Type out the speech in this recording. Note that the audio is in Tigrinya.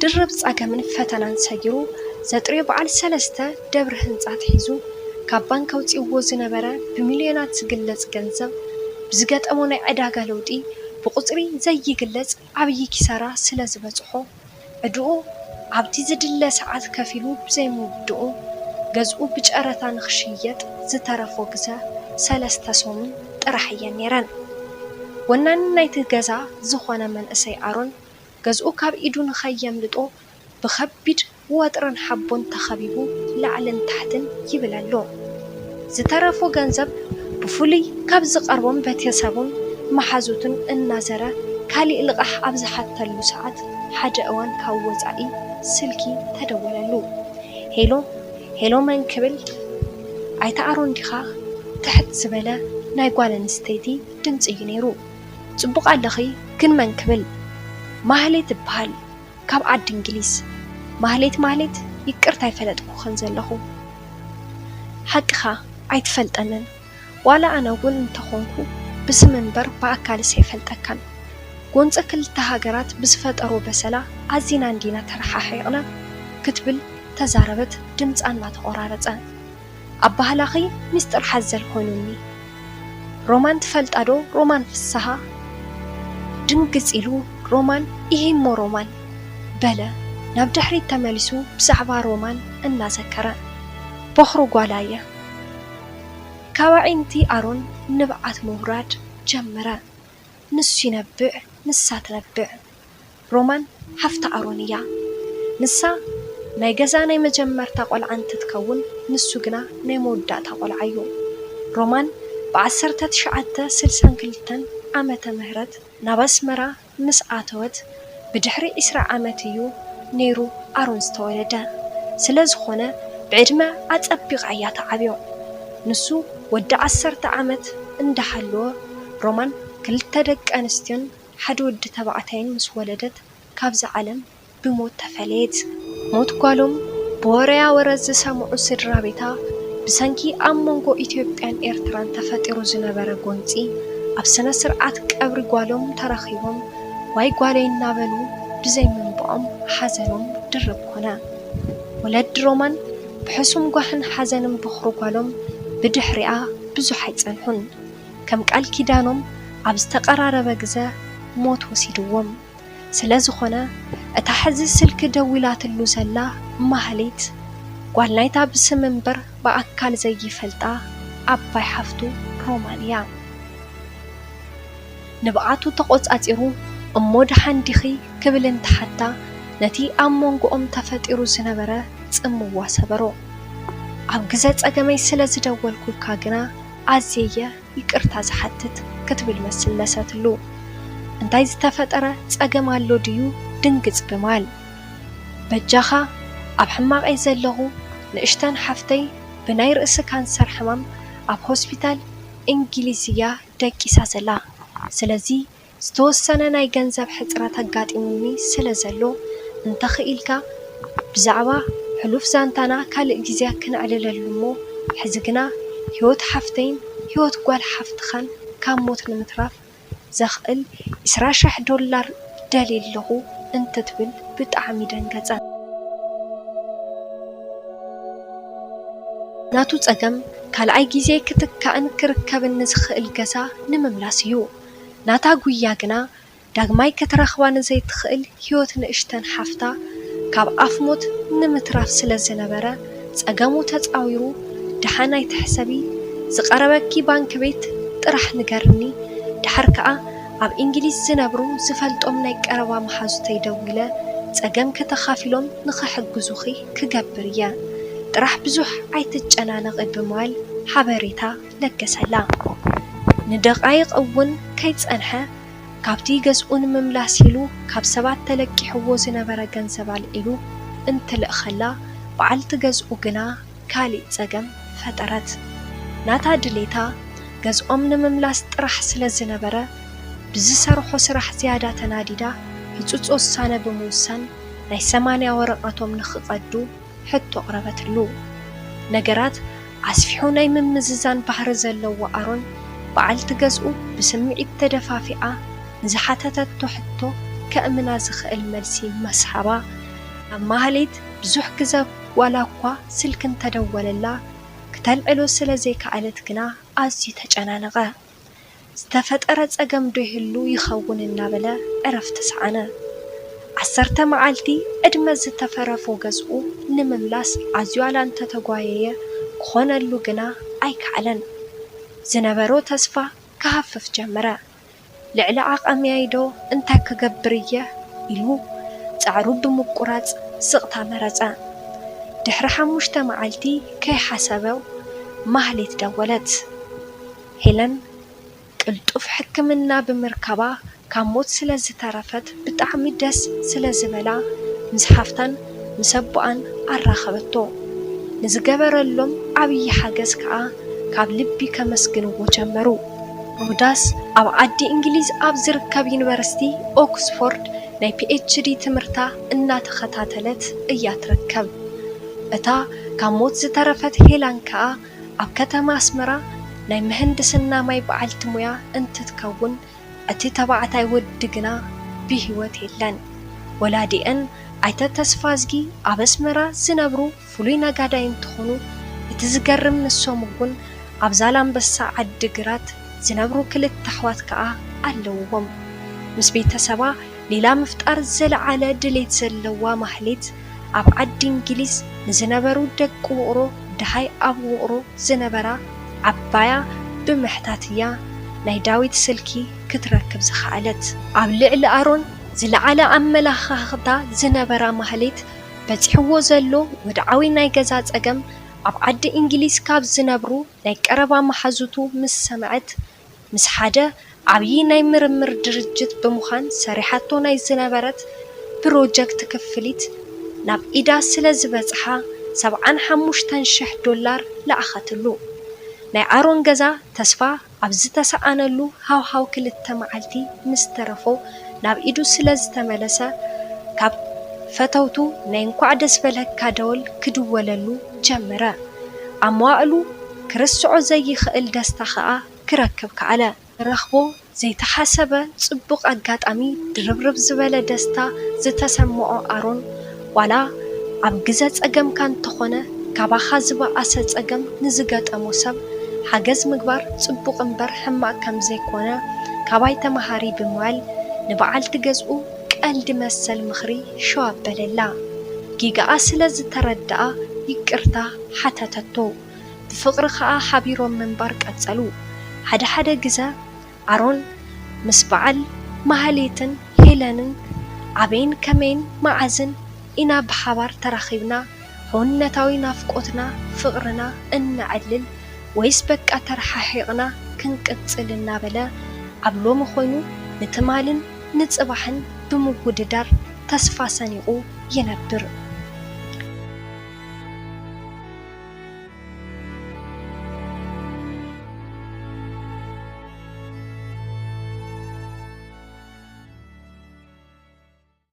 ድርብ ጻገምን ፈተናን ሰጊሩ ዘጥሪ በዓል 3 ደብረ ህንጻት ሒዙ ካብ ባንክ አውጪዎ ዝነበረ በሚሊዮናት ዝግለጽ ገንዘብ ብዝገጠሞ ናይ ዕዳጋ ለውጢ ብቁጽሪ ዘይግለጽ ዓብይ ኪሳራ ስለ ዝበጽሖ ዕድኡ ኣብቲ ዝድለ ሰዓት ከፊሉ ብዘይምውድኡ ገዝኡ ብጨረታ ንኽሽየጥ ዝተረፎ ግዜ 3 ሰሙን ጥራሕ እየን ነይረን። ወናን ናይቲ ገዛ ዝኾነ መንእሰይ ኣሮን ገዝኡ ካብ ኢዱ ንኸየምልጦ ብኸቢድ ወጥረን ሓቦን ተኸቢቡ ላዕልን ታሕትን ይብለሎ። ዝተረፎ ገንዘብ ብፍሉይ ካብ ዝቀርቦም ቤተሰቡን መሓዙትን እናዘረ ካሊእ ልቃሕ ኣብ ዝሓተሉ ሰዓት ሓደ እዋን ካብ ወጻኢ ስልኪ ተደወለሉ። ሄሎ መን ክብል ኣይተ ኣሮን ዲኻ ትሕት ዝበለ ናይ ጓል ኣንስተይቲ ድምፂ እዩ ነይሩ። ጽቡቕ ኣለኺ ግን መን ክብል ማህሌት ይበሃል ካብ ዓዲ እንግሊዝ ማህሌት ይቅርታ ይፈለጥኩ ዘለኹ ሓቅኻ ኣይትፈልጠንን ዋላ ኣነ እውን እንተኾንኩ ብስም እምበር በኣካል ሰይፈልጠካን ጎንፀ ክልተ ሃገራት ብዝፈጠሩ በሰላ ኣዚና እንዲና ተረሓሒቕና ክትብል ተዛረበት ድምፃ እናተቆራረፀ ኣባህላኺ ሚስጥር ሓዘል ኮይኑኒ ሮማን ትፈልጣዶ ሮማን ፍስሓ ድንግጽ ኢሉ ሮማን ይሄሞ ሮማን በለ ናብ ድሕሪት ተመሊሱ ብዛዕባ ሮማን እናዘከረ በኽሩ ጓላየ ካባዒንቲ ኣሮን ንብዓት ምውራድ ጀመረ። ንሱ ይነብዕ ንሳ ትነብዕ ሮማን ሓፍታ ኣሮን እያ። ንሳ ናይ ገዛ ናይ መጀመርታ ቆልዓ እንትትከውን ንሱ ግና ናይ መወዳእታ ቆልዓ እዩ። ሮማን ብ1962 ዓመተ ምህረት ናብ ኣስመራ ምስ ኣተወት ብድሕሪ 20 ዓመት እዩ ነይሩ ኣሮን ዝተወለደ። ስለዝኾነ ብዕድመ ኣጸቢቓ እያ ተዓብዮ። ንሱ ወዲ 10 ዓመት እንዳሃለወ ሮማን 2 ደቂ ኣንስትዮን ሓደ ወዲ ተባዕታይን ምስ ወለደት ካብዚ ዓለም ብሞት ተፈለየት። ሞት ጓሎም ብወረያ ወረዝ ዝሰምዑ ስድራ ቤታ ብሰንኪ ኣብ መንጎ ኢትዮጵያን ኤርትራን ተፈጢሩ ዝነበረ ጎንፂ ኣብ ስነ ስርዓት ቀብሪ ጓሎም ተረኺቦም ዋይ ጓለይ እናበሉ ብዘይምንብኦም ሓዘኖም ድርብ ኮነ። ወለድ ሮማን ብሕሱም ጓሕን ሓዘንን ብኽሩ ጓሎም ብድሕሪኣ ብዙሕ ኣይጸንሑን። ከም ቃል ኪዳኖም ኣብ ዝተቀራረበ ግዜ ሞት ወሲድዎም። ስለዝኾነ እታ ሕዚ ስልኪ ደዊላትሉ ዘላ ማህሌት ጓል ናይታ ብስም እምበር በኣካል ዘይፈልጣ ኣባይ ሓፍቱ ሮማን እያ። ንብዓቱ ተቆጻጺሩ እሞ ድሓን ዲኺ ክብል እንተሓታ ነቲ ኣብ መንጎኦም ተፈጢሩ ዝነበረ ጽምዋ ሰበሮ። ኣብ ግዜ ጸገመይ ስለ ዝደወልኩልካ ግና ኣዝየ ይቅርታ ዝሓትት ክትብል መስለሰትሉ። እንታይ ዝተፈጠረ ጸገም ኣሎ ድዩ ድንግጽ ብማል በጃኻ ኣብ ሕማቐይ ዘለኹ ንእሽተን ሓፍተይ ብናይ ርእሲ ካንሰር ሕማም ኣብ ሆስፒታል እንግሊዝያ ደቂሳ ዘላ። ስለዚ ዝተወሰነ ናይ ገንዘብ ሕፅረት ኣጋጢሙኒ ስለ ዘሎ እንተኽኢልካ ብዛዕባ ሕሉፍ ዛንታና ካልእ ግዜ ክንዕልለሉ እሞ ሕዚ ግና ህይወት ሓፍተይን ህይወት ጓል ሓፍትኻን ካብ ሞት ንምትራፍ ዘኽእል $20,000 ደልየለኹ እንትትብል ብጣዕሚ ደንገጸ። ናቱ ጸገም ካልኣይ ግዜ ክትካእን ክርከብን ዝኽእል ገዛ ንምምላስ እዩ። ናታ ጉያ ግና ዳግማይ ከተረኽባ ንዘይትኽእል ህይወት ንእሽተን ሓፍታ ካብ ኣፍ ሞት ንምትራፍ ስለ ዝነበረ ጸገሙ ተጻዊሩ ድሓናይ ትሕሰቢ ዝቐረበኪ ባንክ ቤት ጥራሕ ንገርኒ ድሓር ከዓ ኣብ እንግሊዝ ዝነብሩ ዝፈልጦም ናይ ቀረባ መሓዙተይ ደዊለ ጸገም ከተኻፊሎም ንኽሕግዙኺ ክገብር እየ ጥራሕ ብዙሕ ኣይትጨናነቕ ብምባል ሓበሬታ ለገሰላ። ንደቃይቕ እውን ከይጸንሐ ካብቲ ገዝኡን ምምላስ ኢሉ ካብ ሰባት ተለቂሕዎ ዝነበረ ገንዘብ ኣልዒሉ እንትልእኸላ በዓልቲ ገዝኡ ግና ካሊእ ጸገም ፈጠረት። ናታ ድሌታ ገዝኦም ንምምላስ ጥራሕ ስለ ዝነበረ ብዝሰርሖ ስራሕ ዝያዳ ተናዲዳ ህፁፅ ውሳነ ብምውሳን ናይ 80 ወረቐቶም ንኽቐዱ ሕቶ ቅረበትሉ። ነገራት ኣስፊሑ ናይ ምምዝዛን ባህሪ ዘለዎ ኣሮን በዓልቲ ገዝኡ ብስምዒት ተደፋፊዓ ንዝሓተተቶ ሕቶ ከእምና ዝኽእል መልሲ መስሓባ ኣብ ማህሌት ብዙሕ ግዜ ዋላ እኳ ስልክ እንተደወለላ ክተልዕሎ ስለ ዘይከኣለት ግና ኣዝዩ ተጨናነቐ። ዝተፈጠረ ፀገም ዶ ይህሉ ይኸውን እናበለ ዕረፍቲ ሰዓነ። 10 መዓልቲ ዕድመ ዝተፈረፎ ገዝኡ ንምምላስ ኣዝዩ ዋላ እንተተጓየየ ክኾነሉ ግና ኣይከኣለን። ዝነበሮ ተስፋ ክሃፍፍ ጀመረ። ልዕሊ ዓቐመያይ ዶ እንታይ ክገብር እየ ኢሉ ፃዕሩ ብምቁራፅ ስቕታ መረፀ። ድሕሪ 5 መዓልቲ ከይሓሰበው ማህሌት ደወለት። ሄለን ቅልጡፍ ሕክምና ብምርካባ ካብ ሞት ስለ ዝተረፈት ብጣዕሚ ደስ ስለ ዝበላ ምስ ሓፍታን ምስ ኣቦኣን ኣራኸበቶ። ንዝገበረሎም ዓብዪ ሓገዝ ከዓ ካብ ልቢ ከመስግንዎ ጀመሩ። ሮዳስ ኣብ ዓዲ እንግሊዝ ኣብ ዝርከብ ዩኒቨርሲቲ ኦክስፎርድ ናይ PhD ትምህርታ እናተኸታተለት እያ ትርከብ። እታ ካብ ሞት ዝተረፈት ሄላን ከዓ ኣብ ከተማ ኣስመራ ናይ ምህንድስና ማይ በዓልቲ ሞያ እንትትከውን እቲ ተባዕታይ ወዲ ግና ብሂወት የለን። ወላዲአን ኣይተ ተስፋዝጊ ኣብ ኣስመራ ዝነብሩ ፍሉይ ነጋዳይ እንትኾኑ እቲ ዝገርም ንሶም እውን ኣብ ዛላምበሳ ዓዲ ግራት ዝነብሩ ክልተ ኣሕዋት ከዓ ኣለውዎም። ምስ ቤተሰባ ሌላ ምፍጣር ዘለዓለ ድሌት ዘለዋ ማህሌት ኣብ ዓዲ እንግሊዝ ንዝነበሩ ደቂ ውቕሮ ድሃይ ኣብ ውቕሮ ዝነበራ ዓባያ ብምሕታትያ ናይ ዳዊት ስልኪ ክትረክብ ዝኸኣለት። ኣብ ልዕሊ ኣሮን ዝለዓለ ኣመላኻኽታ ዝነበራ ማህሌት በፂሕዎ ዘሎ ወድዓዊ ናይ ገዛ ፀገም ኣብ ዓዲ እንግሊዝ ካብ ዝነብሩ ናይ ቀረባ መሓዙቱ ምስ ሰምዐት ምስ ሓደ ዓብዪ ናይ ምርምር ድርጅት ብምዃን ሰሪሓቶ ናይ ዝነበረት ፕሮጀክት ክፍሊት ናብ ኢዳ ስለ ዝበፅሓ $75,000 ለኣኸትሉ። ናይ ኣሮን ገዛ ተስፋ ኣብ ዝተሰኣነሉ ሃውሃው 2 መዓልቲ ምስ ተረፎ ናብ ኢዱ ስለ ዝተመለሰ ካብ ፈተውቱ ናይ እንኳዕ ደስ በለካ ደወል ክድወለሉ ጀመረ። ኣብ መዋእሉ ክርስዖ ዘይኽእል ደስታ ከዓ ክረክብ ከኣለ። ረኽቦ ዘይተሓሰበ ጽቡቕ ኣጋጣሚ ድርብርብ ዝበለ ደስታ ዝተሰምዖ ኣሮን ዋላ ኣብ ግዘ ፀገምካ እንተኾነ ካባኻ ዝበኣሰ ፀገም ንዝገጠሞ ሰብ ሓገዝ ምግባር ጽቡቕ እምበር ሕማቅ ከም ዘይኮነ ካባይ ተመሃሪ ብምባል ንበዓልቲ ገዝኡ ቀልዲ መሰል ምኽሪ ሸው ኣበለላ። ጊጋኣ ስለ ዝተረድኣ ይቅርታ ሓተተቶ። ብፍቕሪ ከዓ ሓቢሮም ምንባር ቀጸሉ። ሓደ ሓደ ግዜ ኣሮን ምስ በዓል ማህሌትን ሄለንን ኣበይን ከመይን መዓዝን ኢና ብሓባር ተራኺብና ሕውነታዊ ናፍቆትና ፍቕርና እንዕልል ወይስ በቃ ተረሓሒቕና ክንቅጽል እናበለ ኣብ ሎሚ ኮይኑ ንትማልን ንጽባሕን ብምውድዳር ተስፋ ሰኒቑ ይነብር።